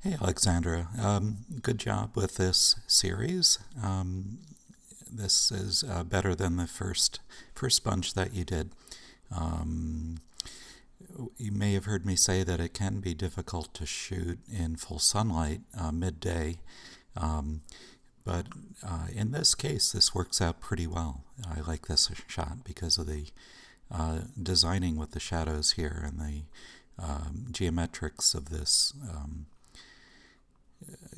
Hey, Alexandra. Good job with this series. This is better than the first bunch that you did. Um, you may have heard me say that it can be difficult to shoot in full sunlight midday, um, but in this case, this works out pretty well. I like this shot because of the designing with the shadows here and the geometrics of this.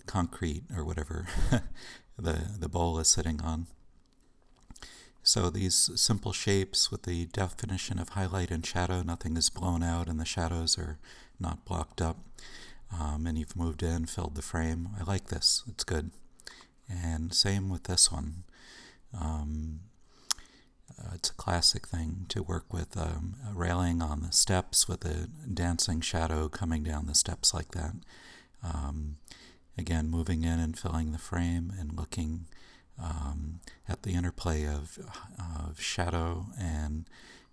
Concrete or whatever the bowl is sitting on. So these simple shapes with the definition of highlight and shadow, nothing is blown out and the shadows are not blocked up. And you've moved in, filled the frame. I like this. It's good. And same with this one. It's a classic thing to work with a railing on the steps with a dancing shadow coming down the steps like that. Again, moving in and filling the frame and looking at the interplay of shadow and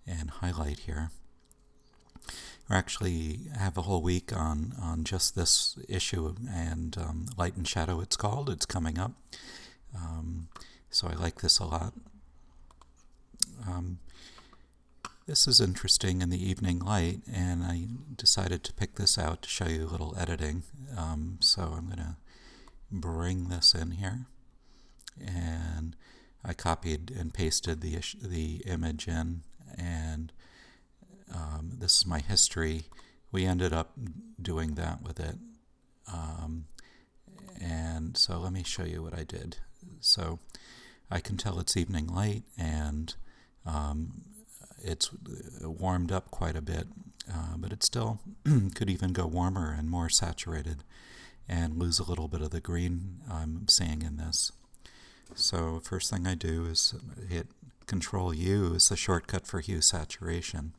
highlight here. We actually have a whole week on just this issue, and light and shadow it's called. It's coming up. So I like this a lot. This is interesting in the evening light, and I decided to pick this out to show you a little editing. So I'm going to bring this in here, and I copied and pasted the image in, and this is my history. We ended up doing that with it. And so let me show you what I did. So I can tell it's evening light, and it's warmed up quite a bit, but it still could even go warmer and more saturated and lose a little bit of the green I'm seeing in this. So first thing I do is hit Control U is the shortcut for hue saturation.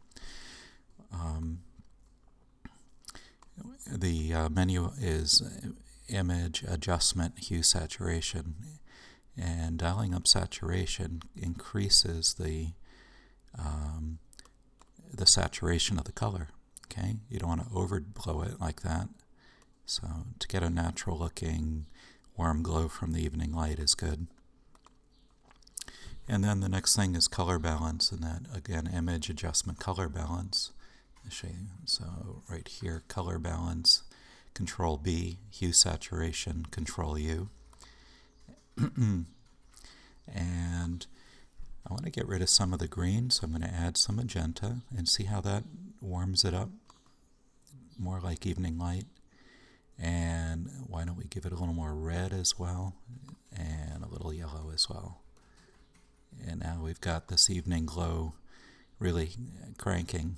The menu is Image Adjustment Hue Saturation, and dialing up saturation increases the saturation of the color. Okay, you don't want to overblow it like that. So to get a natural looking warm glow from the evening light is good. And then the next thing is color balance, and that again, image adjustment color balance. I'll show you. So right here, color balance, Control B, hue saturation, Control U. And I want to get rid of some of the green, so I'm going to add some magenta and see how that warms it up, more like evening light. And why don't we give it a little more red as well, and a little yellow as well. And now we've got this evening glow really cranking.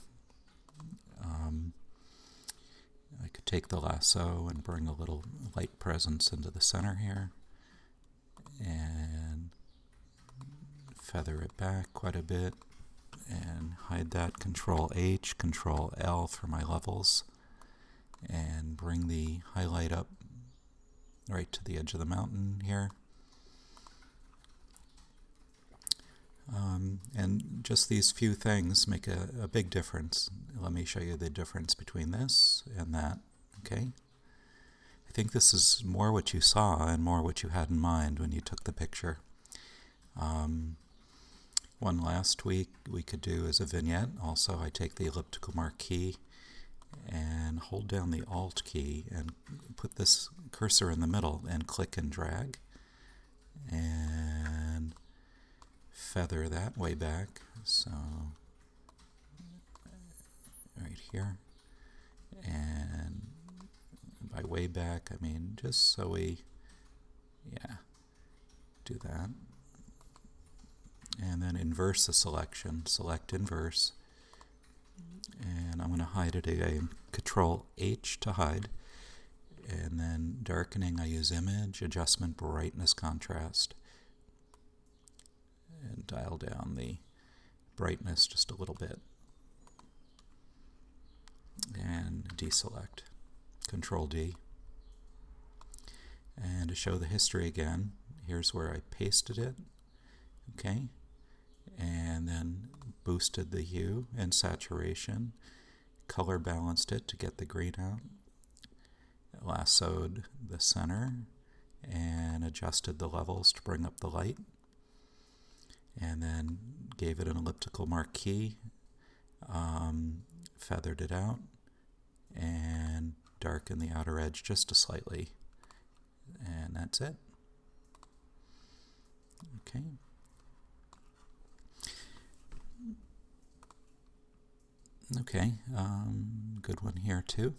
I could take the lasso and bring a little light presence into the center here, and feather it back quite a bit, and hide that. Control H, Control L for my levels, and bring the highlight up right to the edge of the mountain here. And just these few things make a big difference. Let me show you the difference between this and that. Okay? I think this is more what you saw and more what you had in mind when you took the picture. One last week we could do as a vignette. Also, I take the elliptical mark key and hold down the Alt key and put this cursor in the middle and click and drag, and feather that way back. So right here, and by way back I mean just so we do that. And then inverse the selection, select inverse, and I'm going to hide it again. Control H to hide, and then darkening I use image adjustment brightness contrast, and dial down the brightness just a little bit, and deselect. Control D. And to show the history again, here's where I pasted it. Okay, and then boosted the hue and saturation, color balanced it to get the green out. lassoed the center and adjusted the levels to bring up the light, and then gave it an elliptical marquee, feathered it out, and darkened the outer edge just a slightly. And that's it. Okay. Okay, good one here too.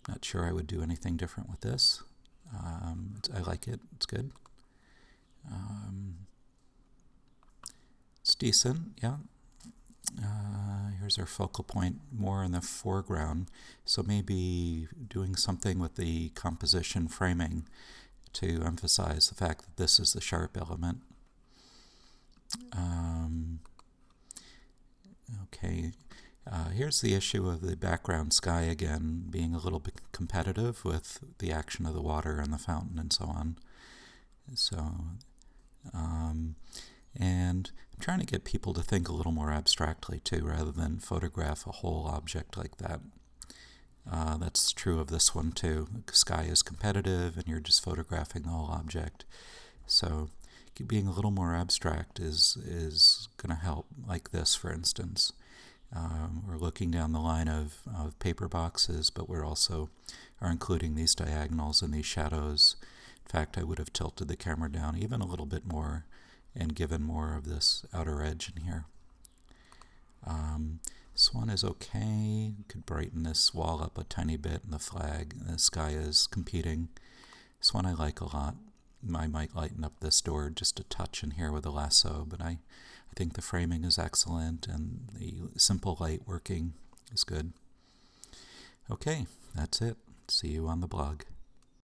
Not sure I would do anything different with this. I like it, it's good. It's decent, yeah. Here's our focal point more in the foreground, so maybe doing something with the composition framing to emphasize the fact that this is the sharp element. Okay, here's the issue of the background sky again being a little bit competitive with the action of the water and the fountain and so on. So, and I'm trying to get people to think a little more abstractly too, rather than photograph a whole object like that. That's true of this one too. The sky is competitive and you're just photographing the whole object. So being a little more abstract is going to help, like this, for instance. We're looking down the line of paper boxes, but we're also are including these diagonals and these shadows. In fact, I would have tilted the camera down even a little bit more and given more of this outer edge in here. This one is okay. Could brighten this wall up a tiny bit, and the flag, and the sky is competing. This one I like a lot. I might lighten up this door just a touch in here with a lasso, but I think the framing is excellent and the simple light working is good. Okay, that's it. See you on the blog.